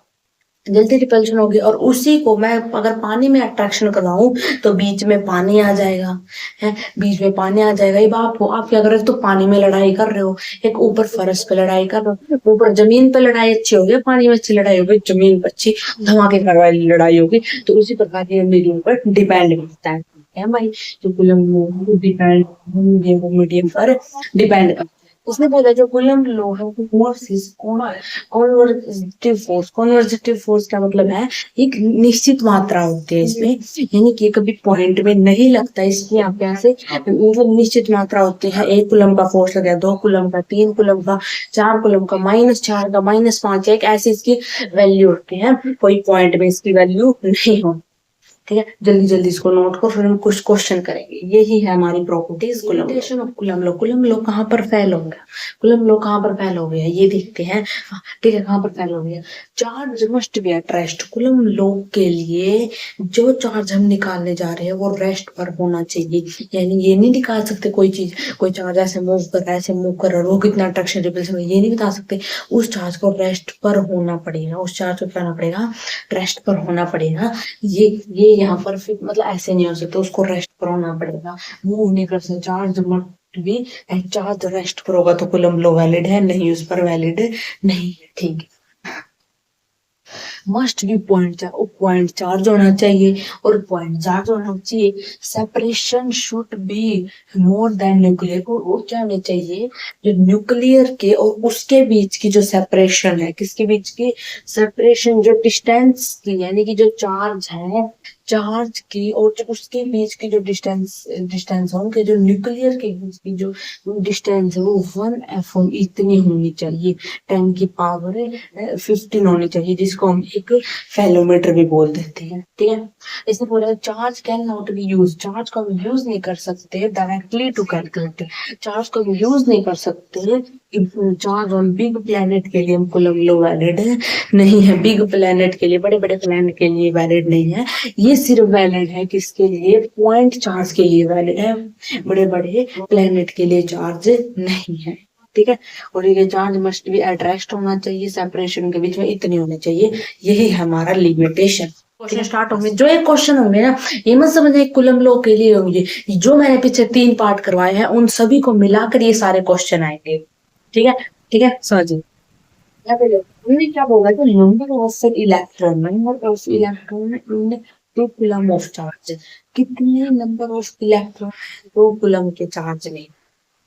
Speaker 1: जल्दी रिपल्शन होगी। और उसी को मैं अगर पानी में अट्रैक्शन करवाऊं तो बीच में पानी आ जाएगा, है बीच में पानी आ जाएगा। ये आप क्या कर रहे हो, तो पानी में लड़ाई कर रहे हो, एक ऊपर फर्श पे लड़ाई कर रहे हो, ऊपर जमीन पे लड़ाई अच्छी होगी, पानी में अच्छी लड़ाई होगी, जमीन पर अच्छी धमाकेदार वाली लड़ाई होगी। तो उसी प्रकार ये मीडियम पर डिपेंड करता है भाई, जो कूलम डिपेंड मीडियम पर डिपेंड करता है। उसने बोला जो कूलम लो है फोर्स इज कॉन्वर्जेटिव फोर्स का मतलब है एक निश्चित मात्रा होती है इसमें, यानी कि कभी पॉइंट में नहीं लगता, इसकी आप कैसे मतलब निश्चित मात्रा होती है। 1 कूलम का फोर्स लगा, 2 कूलम का, 3 कूलम का, 4 कूलम का, -4 का, -5, एक ऐसी इसकी वैल्यू होती है, कोई पॉइंट में इसकी वैल्यू नहीं होती। ठीक है, जल्दी जल्दी इसको नोट करो, फिर हम कुछ क्वेश्चन करेंगे। यही है हमारी प्रॉपर्टीज कूलम ऑफ कूलम लो कहाँ पर फेल हो गया, कूलम लो कहाँ पर फेल हो गया ये देखते हैं। ठीक है, कहाँ पर फेल हो गया, charge must be at rest. Coulomb law के लिए जो चार्ज हम निकालने जा रहे हैं वो रेस्ट पर होना चाहिए, यानी ये नहीं निकाल सकते कोई चीज, कोई चार्ज ऐसे मूव कर रहा है, ऐसे मूव कर रहा है, वो कितना अट्रैक्शन रिपल्शन, ये नहीं बता सकते। उस चार्ज को रेस्ट पर होना पड़ेगा, उस चार्ज को क्या होना पड़ेगा, रेस्ट पर होना पड़ेगा। ये यहाँ पर फिर मतलब ऐसे नहीं हो सकता, उसको रेस्ट पर होना पड़ेगा, मूव नहीं कर सकता। Charge must be at charge rest पर होगा तो कूलम लो वैलिड है, नहीं उस पर वैलिड नहीं है। ठीक है, मस्ट बी पॉइंट चार्ज होना चाहिए, और पॉइंट चार्ज होना चाहिए। Separation should be more than nuclear, वो क्या होना चाहिए, जो न्यूक्लियर के और उसके बीच की जो सेपरेशन है, किसके बीच की सेपरेशन, जो डिस्टेंस की, यानी कि जो चार्ज है, चार्ज की और जो उसके बीच की जो डिस्टेंस है, उनके जो न्यूक्लियर के बीच की जो डिस्टेंस है वो 1 f इतनी होनी चाहिए, 10 की पावर 15 होनी चाहिए, जिसको हम एक फेलोमीटर भी बोल देते हैं। ठीक है, इसने बोला charge can not be use, charge का यूज नहीं कर सकते डायरेक्टली टू कैलकुलेट, चार्ज का यूज नहीं कर सकते चार्ज ऑन बिग प्लेनेट के लिए हमको लो वैलिड है नहीं है, बिग प्लेनेट के लिए, बड़े बड़े प्लेनेट के लिए वैलिड नहीं है। ये सिर्फ वैलिड है किसके लिए, पॉइंट चार्ज के लिए वैलिड है, बड़े बड़े प्लेनेट के लिए चार्ज नहीं है। ठीक है, और ये charge must be at rest होना चाहिए, सेपरेशन के बीच में इतनी होनी चाहिए, यही हमारा लिमिटेशन। क्वेश्चन स्टार्ट होंगे, जो एक क्वेश्चन होंगे ना, ये मत समझे कूलम लो के लिए होंगे, जो मैंने पीछे 3 पार्ट करवाए हैं उन सभी को मिलाकर ये सारे क्वेश्चन आएंगे। ठीक है, ठीक है समझिए। हमने क्या बोला कि number of electron in 2 coulomb of charge, कितने नंबर ऑफ इलेक्ट्रॉन 2 कूलम के चार्ज में,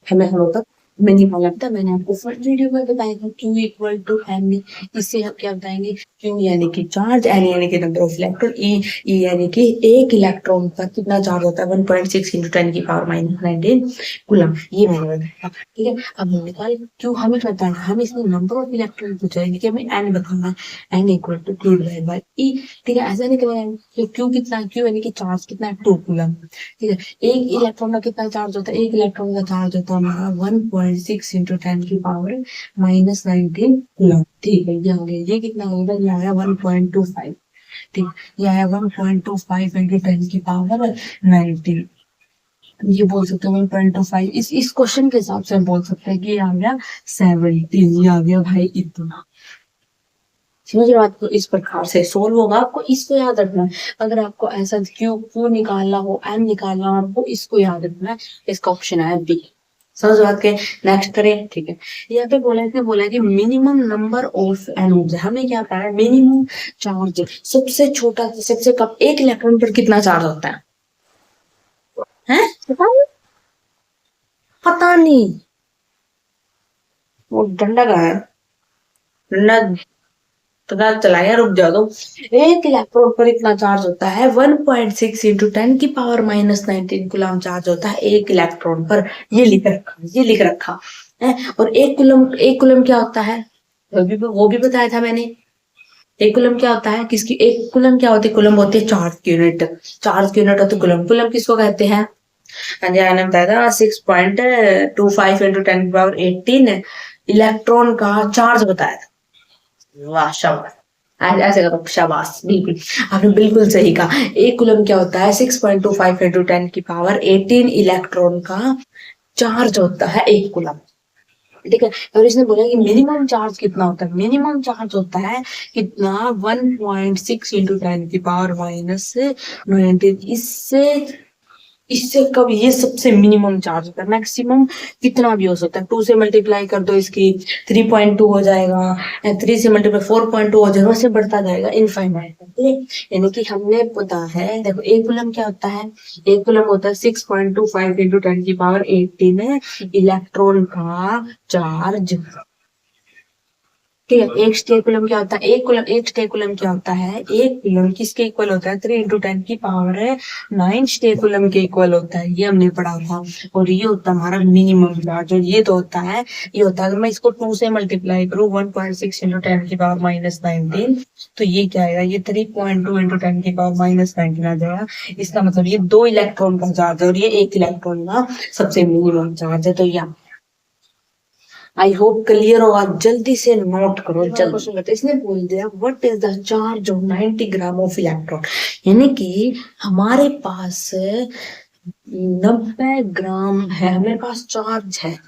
Speaker 1: हमें होता मिनिमम लगता है। मैंने आपको फर्स्ट वीडियो में बताया था Q इक्वल टू एम, इससे हम क्या बताएंगे, Q यानी कि चार्ज, N यानी कि नंबर ऑफ इलेक्ट्रॉन, E यानी कि एक इलेक्ट्रॉन पर कितना चार्ज होता है, 1.6 × 10⁻⁹ कूलम, ये मैंने बताया। ठीक है, अब हम निकाल Q हमें पता है, हम इसमें नंबर ऑफ इलेक्ट्रॉन पूछेंगे कि हमें N बताना है, N इक्वल टू Q/E। ठीक है, ऐसा नहीं करेंगे Q कितना है, Q यानी कि चार्ज कितना है, 2 कूलम। ठीक है, एक इलेक्ट्रॉन का कितना चार्ज होता है, एक इलेक्ट्रॉन का चार्ज होता है हमारा 1.6 × 10⁻⁹ कूलम। ठीक है, ये हो गया, ये कितना होगा, ये आया 1.25। ठीक, ये आया 1.25 × 10⁻⁹ ये बोल सकते हैं 1.25। इस क्वेश्चन के हिसाब से हम बोल सकते हैं कि ये आ गया 17, ये आ गया भाई इतना। समझ रहे हो, आपको इस प्रकार से सोल्व होगा, आपको इसको याद रखना है। अगर आपको ऐसा क्यू निकालना हो, एन निकालना हो, आपको इसको याद रखना है, इसका ऑप्शन है बी। समझ बात के, नेक्स्ट करें। ठीक है, यहाँ पे बोला है कि मिनिमम नंबर ऑफ एनोड्स, हमें क्या पता है, मिनिमम चार्ज, सबसे छोटा सबसे कम, एक इलेक्ट्रॉन पर कितना चार्ज होता है, हैं पता नहीं, वो डंडा कहाँ है, डंडा पता चला यार, रुक जाओ तो। एक इलेक्ट्रॉन पर इतना चार्ज होता है 1.6 × 10⁻⁹ कूलम चार्ज होता है एक इलेक्ट्रॉन पर, ये लिख रखा है। और एक कूलम क्या होता है, वो भी बताया था मैंने। एक कूलम क्या होता है, किसकी, एक कूलम क्या होती है, कूलम होती है चार्ज की यूनिट, चार्ज की यूनिट होती है कूलम। कूलम किसको कहते हैं, मैंने बताया था 6.25 × 10⁻18 इलेक्ट्रॉन का चार्ज बताया था। वाह शाबाश, ऐसे करो, शाबाश, बिल्कुल आपने बिल्कुल सही कहा। एक कूलम क्या होता है? 6.25 इंटू 10 की पावर 18 इलेक्ट्रॉन का चार्ज होता है एक कूलम। ठीक है, और इसने बोला कि मिनिमम चार्ज कितना होता है? मिनिमम चार्ज होता है कितना? 1.6 इंटू 10 की पावर माइनस 19। इससे इससे कब? ये सबसे मिनिमम चार्ज होता है। मैक्सिमम कितना भी हो सकता है, 2 से मल्टीप्लाई कर दो इसकी 3.2 हो जाएगा, 3 से मल्टीप्लाई 4.2 हो जाएगा, वैसे बढ़ता जाएगा इनफाइनाइट। ठीक है, यानी कि हमने पता है, देखो एक कूलम क्या होता है? एक कूलम होता है 6.25 इंटू 10 की पावर 18 इलेक्ट्रॉन का चार्ज। ठीक है, एक स्टेट कूलम क्या होता है? एक स्टेट कूलम क्या होता है? एक कूलम किसके इक्वल होता है? 3 इंटू 10 की पावर है 9 स्टेट कूलम के इक्वल होता है, ये हमने पढ़ा था। और ये होता है हमारा मिनिमम चार्ज। और ये तो होता है, ये होता है अगर मैं इसको 2 से मल्टीप्लाई करूँ 1.6 इंटू 10 की पावर माइनस 19, तो ये क्या आएगा? ये 3.2 इंटू 10 की पावर माइनस 19 आ जाएगा। इसका मतलब ये 2 इलेक्ट्रॉन का चार्ज है और ये 1 इलेक्ट्रॉन का सबसे मिनिमम चार्ज है। तो यहाँ आई होप क्लियर होगा। जल्दी से नोट करो, जल्दी क्वेश्चन करते। इसने बोल दिया what is the charge of 90 gram of electron, यानी कि हमारे पास 90 ग्राम है, हमारे पास चार्ज है,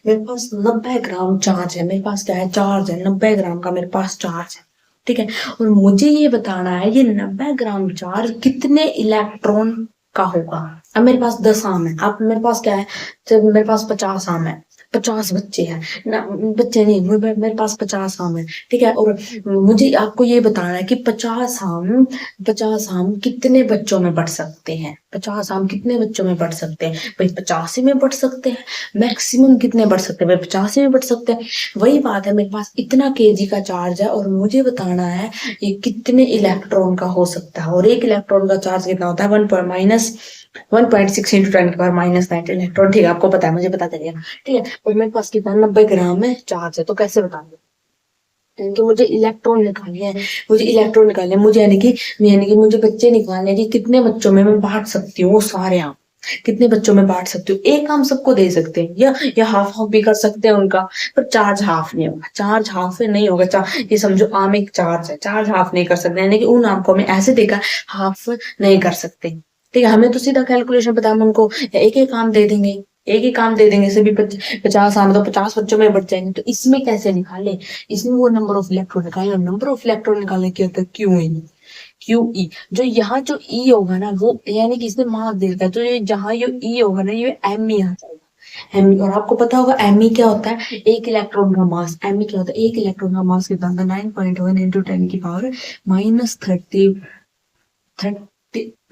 Speaker 1: मेरे पास 90 ग्राम चार्ज है, मेरे पास क्या है? चार्ज है, 90 ग्राम का मेरे पास चार्ज है। ठीक है, और मुझे ये बताना है ये 90 ग्राम चार्ज कितने इलेक्ट्रॉन का होगा। अब मेरे पास 10 आम है, अब मेरे पास क्या है? जब मेरे पास 50 आम है, 50 बच्चे हैं ना, बच्चे नहीं, मेरे पास 50 आम है। ठीक है, और मुझे आपको ये बताना है कि 50 आम कितने बच्चों में बढ़ सकते हैं? 50 आम कितने बच्चों में बढ़ सकते हैं? भाई 85 में बढ़ सकते हैं। मैक्सिमम कितने बढ़ सकते हैं? भाई 85 में बढ़ सकते हैं। वही बात है, मेरे पास इतना केजी का चार्ज है और मुझे बताना है ये कितने इलेक्ट्रॉन का हो सकता है। और एक इलेक्ट्रॉन का चार्ज कितना होता है? 1.6 इंटू 10 की पावर माइनस 9 इलेक्ट्रॉन। ठीक है, आपको पता है, मुझे पता चलेगा। ठीक है, और मेरे पास कितना? 90 ग्राम में चार्ज है, तो कैसे बताऊंगा? तो मुझे इलेक्ट्रॉन निकालने हैं, मुझे इलेक्ट्रॉन निकालने हैं, मुझे यानी कि मुझे बच्चे निकालने हैं कि कितने बच्चों में मैं बांट सकती हूँ वो सारे आम, कितने बच्चों में बांट सकती हूँ। एक आम सबको दे सकते हैं या हाफ हाफ भी कर सकते हैं उनका, पर चार्ज हाफ नहीं होगा। चार्ज हाफ नहीं होगा। ये समझो आम एक चार्ज है, चार्ज हाफ नहीं कर सकते, यानी कि उन आम को हमें ऐसे देकर हाफ नहीं कर सकते। ठीक है, हमें तो सीधा कैलकुलेशन पता है, हम उनको एक एक आम दे देंगे, एक ही काम दे देंगे, सभी 50 आम तो 50 बच्चों में बढ़ जाएंगे। तो इसमें कैसे निकाले? इसमें वो नंबर ऑफ इलेक्ट्रॉन निकाले, और नंबर ऑफ इलेक्ट्रॉन निकालने की होता है क्यू ई। क्यू ई, जो यहाँ जो ई होगा ना वो, यानी कि इसने मास दे रखा है, तो ये जहाँ ये ई होगा ना ये एम ई आ जाएगा। एम ई, और आपको पता होगा एम ई क्या होता है? एक इलेक्ट्रॉन का मास। एम ई क्या होता है? एक इलेक्ट्रॉन का मास कितना होता है? 9.1 इंटू 10 की पावर माइनस 30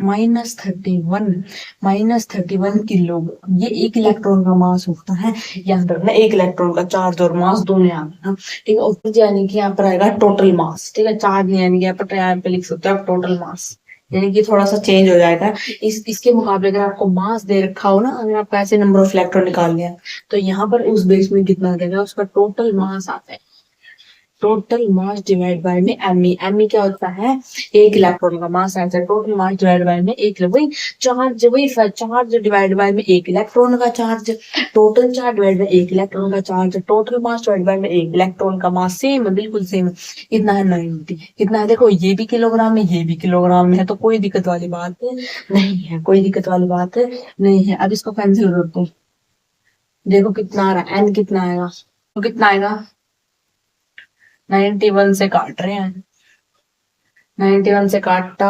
Speaker 1: -31 किलो। ये एक इलेक्ट्रॉन का मास होता है। याद रखना, एक इलेक्ट्रॉन का चार्ज और मास दोनों यहाँ पे ना। ठीक है, और फिर यानी कि यहाँ पर आएगा टोटल मास। ठीक है, चार्ज नहीं, यानी कि यहाँ पे लिख सकते हो आप टोटल मास, यानी कि थोड़ा सा चेंज हो जाएगा। इसके मुकाबले अगर आपको मास दे रखा हो ना, अगर आपको ऐसे नंबर ऑफ इलेक्ट्रॉन निकाल लिया, तो यहाँ पर उस बेस में कितना देगा? उसका टोटल मास आता है। टोटल मास डिवाइड बाय में एम ई। एम ई क्या होता है? एक इलेक्ट्रॉन का mass answer. Total mass divide by में एक, वही चार्ज, वही चार्ज डिवाइड बाय में एक इलेक्ट्रॉन का charge. Total charge divide by एक इलेक्ट्रॉन का charge, total mass divide by में एक इलेक्ट्रॉन का मास। सेम है, बिल्कुल सेम है। कितना है? 90। कितना है? देखो ये भी किलोग्राम में, ये भी किलोग्राम में है, तो कोई दिक्कत वाली बात नहीं है, कोई दिक्कत वाली बात नहीं है। अब इसको कैंसिल कर दो, देखो कितना आ रहा है, एन कितना आएगा? तो कितना आएगा? 91 से काट रहे हैं, 91 से काटा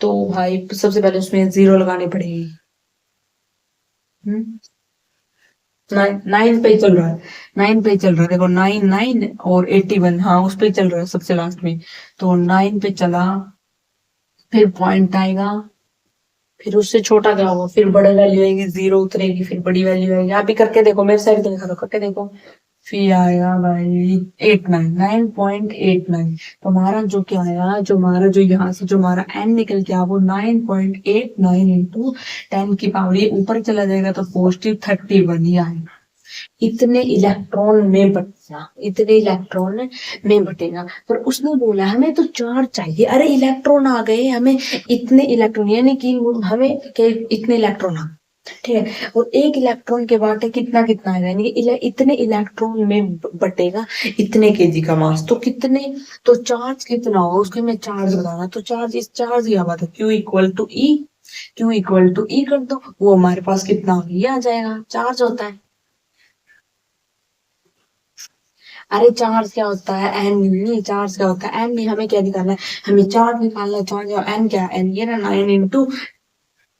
Speaker 1: तो भाई सबसे पहले उसमें 0 लगानी पड़ेगी। 9 पे ही चल रहा है, 9 पे ही चल रहा है। देखो 9 और 81, हाँ उस पे ही चल रहा है सबसे लास्ट में। तो 9 पे चला, फिर पॉइंट आएगा, फिर उससे छोटा क्या होगा? फिर बड़ी वैल्यू आएगी, 0 उतरेगी, फिर बड़ी वैल्यू आएगी। आप भी करके देखो, मेरे साइड पे लिखा, करके देखो। फिर आएगा भाई 89, 9.89। तो हमारा जो क्या आया, जो हमारा जो यहाँ से जो हमारा एन निकल के आया वो 9.89 इंटू 10 की पावर, ये ऊपर चला जाएगा तो पॉजिटिव 31 ही आएगा। इतने इलेक्ट्रॉन में बटेगा, इतने इलेक्ट्रॉन में बटेगा। पर उसने बोला हमें तो चार्ज चाहिए। अरे इलेक्ट्रॉन आ गए, हमें इतने इलेक्ट्रॉन, यानी कि हमें इतने इलेक्ट्रॉन आ, ठीक है, और एक इलेक्ट्रॉन के बाटे कितना कितना है, यानी कि इतने इलेक्ट्रॉन में बटेगा इतने केजी का मास, तो कितने, तो चार्ज कितना होगा उसके में चार्ज बताना, तो चार्ज, इस चार्ज की बात है, Q equal to E, Q equal to E कर दो, वो हमारे पास कितना होगा, ये आ जाएगा, चार्ज होता है। अरे चार्ज क्या होता है, एन नहीं, चार्ज क्या होता है, एन नहीं, हमें क्या निकालना है, हमें चार्ज निकालना है, चार्ज, एन क्या है, एन ये ना 9 इंटू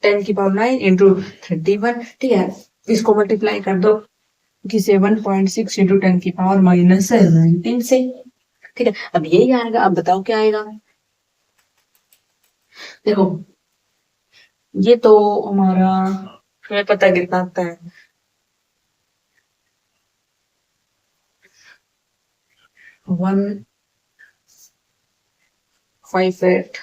Speaker 1: 10 की पावर 9 इंटू 31, ठीक है, इसको मल्टीप्लाई कर दो किसे, 1.6 इंटू 10 की पावर -19 से, ठीक है, अब यही आएगा, अब बताओ क्या आएगा, देखो ये तो हमारा, हमें पता कितना आता है, 158,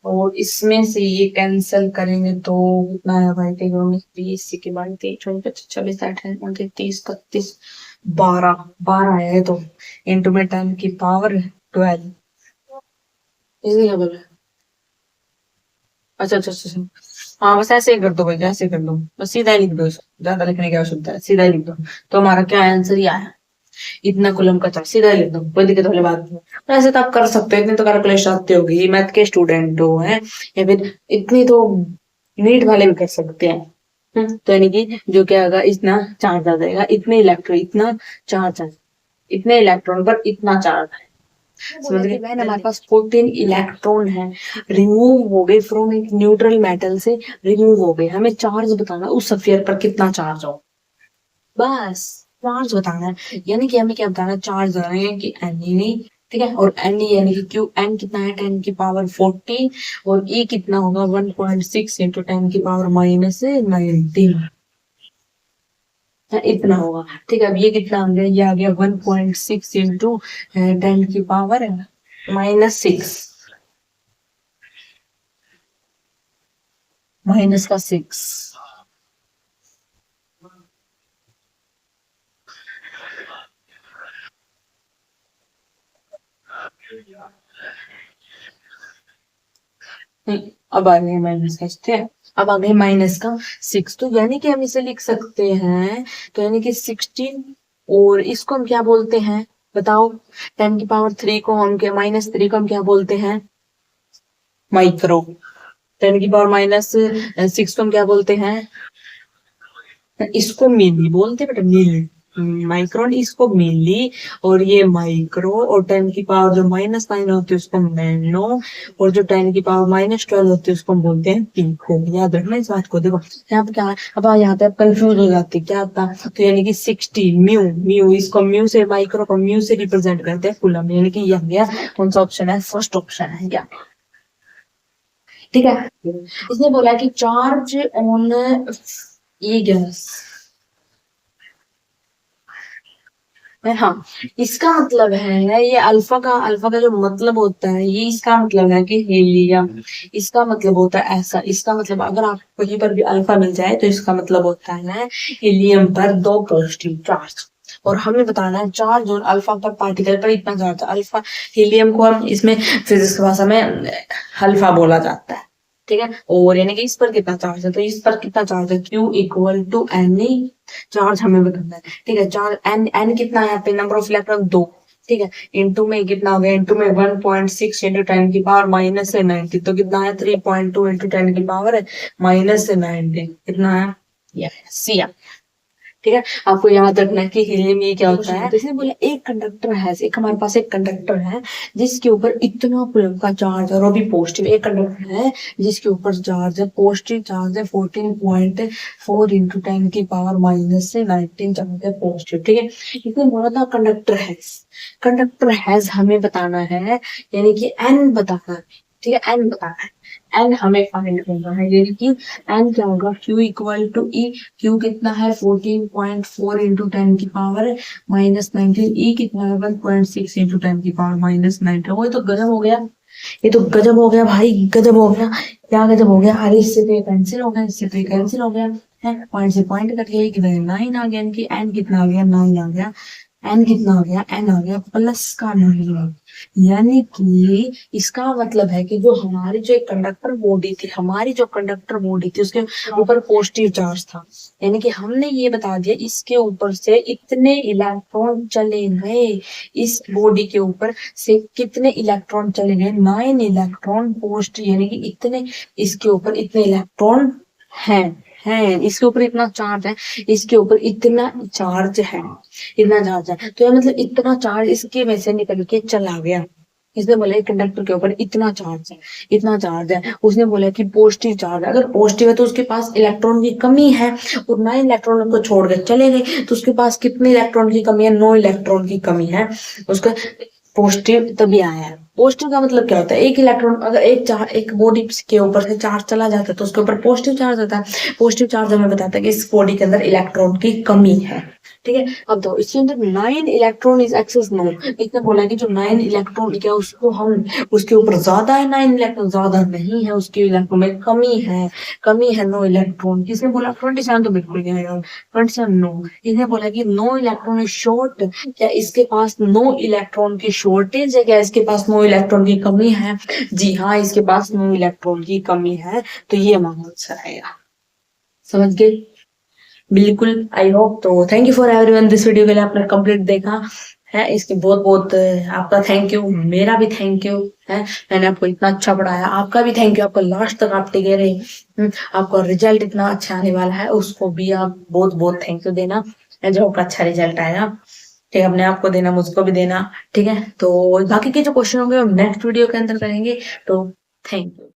Speaker 1: और इसमें से ये कैंसिल करेंगे तो कितना है भाई, देखो 20 के बाद 23 24 25 26 28 29 30 31 12 12 है, तो इंटू में 10 की पावर 12, इजी है बोले, अच्छा अच्छा अच्छा अच्छा। हाँ बस ऐसे ही कर दो भाई, ऐसे ही कर दो, बस सीधा ही लिख दो इसको, ज्यादा लिखने की आवश्यकता है, सीधा ही लिख दो, तो हमारा क्या आंसर ही आया, इतना कुलम का चार्ज, सीधा ही लिख दो, कोई दिक्कत वाली बात नहीं है। वैसे तो आप कर सकते हो, इतनी तो कैलकुलेशन आती होगी, मैथ के स्टूडेंट हो हैं, या फिर इतनी तो नीट वाले भी कर सकते हैं। तो यानी कि जो क्या होगा, इतना चार्ज आ जाएगा, इतने इलेक्ट्रॉन, इतना चार्ज है, इतने इलेक्ट्रॉन पर इतना चार्ज है, समझ गए बहन, हमारे पास 14 इलेक्ट्रॉन है, रिमूव हो गए फ्रॉम एक न्यूट्रल मेटल से, रिमूव हो गए, हमें चार्ज बताना उस स्फीयर पर कितना चार्ज हो, बस चार्ज बताना है, यानी कि हमें क्या बताना है, चार्ज बताना है कि एन ई, ठीक है, और एन यानी कि क्यू, एन कितना है 10 की पावर 14, और ई कितना होगा 1.6 इंटू 10 की पावर -19, इतना होगा, ठीक है, अब ये कितना आ गया, ये आ गया 1.6 इंटू 10 की पावर -6, माइनस का 6, अब आ गए माइनस का, ठीक है, अब आ गए -का 6, तो यानी कि हम इसे लिख सकते हैं, तो यानी कि 16, और इसको हम क्या बोलते हैं, बताओ, 10 की पावर 3 को हम क्या, -3 को हम क्या बोलते हैं, माइक्रो, 10 की पावर -6 को हम क्या बोलते हैं, इसको मिली बोलते, बेटा मिली, माइक्रोन इसको मिली, और ये माइक्रो, और 10 की पावर जो -9 होती है उसको नैनो, और जो 10 की पावर -12 होती है उसको हम बोलते हैं पिको, याद रखना इस बात को, देखो यहाँ पे क्या है, अब यहाँ पे आप कंफ्यूज हो जाते क्या आता, तो यानी कि 60 म्यू, म्यू इसको म्यू से, माइक्रो को म्यू से रिप्रेजेंट करते हैं कूलम, यानी कि यह गया कौन सा ऑप्शन है, फर्स्ट ऑप्शन है क्या, ठीक है, इसने बोला कि चार्ज ऑन ई गैस, हाँ, इसका मतलब है, ये अल्फा का जो मतलब होता है, ये इसका मतलब है कि हीलियम, इसका मतलब होता है ऐसा, इसका मतलब अगर आप कहीं पर भी अल्फा मिल जाए तो इसका मतलब होता है हीलियम पर 2 पॉजिटिव चार्ज, और हमें बताना है चार्ज और अल्फा पर पार्टिकल पर इतना चार्ज, अल्फा हीलियम को हम इसमें फिजिक्स की भाषा में अल्फा बोला जाता है, ठीक है, और यानी कि इस पर कितना चार्ज है, तो इस पर कितना चार्ज है, Q equal to n, charge हमें बताना है, ठीक है, चार्ज एन, एन कितना है यहाँ पे, नंबर ऑफ इलेक्ट्रॉन 2, ठीक है, इंटू में कितना हो गया, इंटू में 1.6 इंटू 10 की पावर -90, तो कितना है 3.2 इंटू 10 की पावर -90, कितना है, ये सी, ठीक है, आपको याद रखना है कि हीलियम ये क्या होता है, तो इसने बोला एक कंडक्टर है, एक हमारे पास एक कंडक्टर है जिसके ऊपर इतना कूलम का चार्ज है, और वो भी पॉजिटिव, एक कंडक्टर है जिसके ऊपर चार्ज है, पॉजिटिव चार्ज है 14.4 इंटू 10 की पावर -19 चार्ज है पॉजिटिव, ठीक है, इसने बोला था कंडक्टर है, कंडक्टर हैज हमें बताना है, यानी कि एन बताना है, ठीक है, एन बताना है, एन हमें फाइंड करना है, यानी कि एन क्या होगा, q equal to E, q कितना है 14.4 इंटू 10 की पावर -19, ई कितना है 1.6 इंटू 10 की पावर -19, वो तो गजब हो गया, ये तो गजब हो गया भाई, गजब हो गया, क्या गजब हो गया, अरे इससे तो ये कैंसिल हो गया, इससे तो ये कैंसिल हो गया है, पॉइंट से पॉइंट कट गया, किधर 9 आ गया, इनकी एन कितना आ गया 9 आ गया, एन कितना हो गया, एन हो गया प्लस का 9, यानी कि इसका मतलब है कि जो हमारी जो एक कंडक्टर बॉडी थी, हमारी जो कंडक्टर बॉडी थी उसके ऊपर पॉजिटिव चार्ज था, यानी कि हमने ये बता दिया इसके ऊपर से इतने इलेक्ट्रॉन चले गए, इस बॉडी के ऊपर से कितने इलेक्ट्रॉन चले गए, 9 इलेक्ट्रॉन पॉजिटिव, यानी कि इतने इसके ऊपर इतने इलेक्ट्रॉन हैं, इसके ऊपर इतना चार्ज है, इसके ऊपर इतना चार्ज है, इतना चार्ज है, तो ये मतलब इतना चार्ज इसके में से निकल के चला गया। इसने बोला कंडक्टर के ऊपर इतना चार्ज है, इतना चार्ज है, उसने बोला कि पॉजिटिव चार्ज है, अगर पॉजिटिव है तो उसके पास इलेक्ट्रॉन की कमी है, और 9 इलेक्ट्रॉन को छोड़ के चले गए, तो उसके पास कितने इलेक्ट्रॉन की कमी है, 9 इलेक्ट्रॉन की कमी है, उसका पॉजिटिव तभी आया है। पॉजिटिव का मतलब क्या होता है, एक इलेक्ट्रॉन अगर एक बॉडी के ऊपर से चार्ज चला जाता है तो उसके ऊपर पॉजिटिव चार्ज होता है, पॉजिटिव चार्ज हमें बताता है कि इस बॉडी के अंदर इलेक्ट्रॉन की कमी है, ठीक है। अब तो इसके अंदर 9 इलेक्ट्रॉन इज एक्सेस नो, इसने बोला कि जो 9 इलेक्ट्रॉन क्या उसको हम उसके ऊपर ज्यादा है, 9 इलेक्ट्रॉन ज्यादा नहीं है, उसके इलेक्ट्रॉन में कमी है 9 इलेक्ट्रॉन। किसने बोला 27, तो बिल्कुल नहीं यार, 27 नो। इसने बोला कि 9 इलेक्ट्रॉन इज शॉर्ट, क्या इसके पास 9 इलेक्ट्रॉन की शॉर्टेज है, क्या इसके पास 9 इलेक्ट्रॉन की कमी है, जी हाँ इसके पास 9 इलेक्ट्रॉन की कमी है, तो ये हमारा आंसर आएगा। समझ गए, बिल्कुल। आई होप, तो thank you for everyone, this video के लिए आपने कंप्लीट देखा है, इसके बहुत बहुत आपका थैंक यू, मेरा भी थैंक यू है, मैंने आपको इतना अच्छा पढ़ाया, आपका भी थैंक यू, आपको लास्ट तक आप टिके रहे, आपका रिजल्ट इतना अच्छा आने वाला है, उसको भी आप बहुत बहुत थैंक यू देना, जो आपका अच्छा रिजल्ट आएगा, ठीक है, अपने आप को देना, मुझको भी देना, ठीक है। तो बाकी के जो क्वेश्चन होंगे हम नेक्स्ट वीडियो के अंदर करेंगे, तो थैंक यू।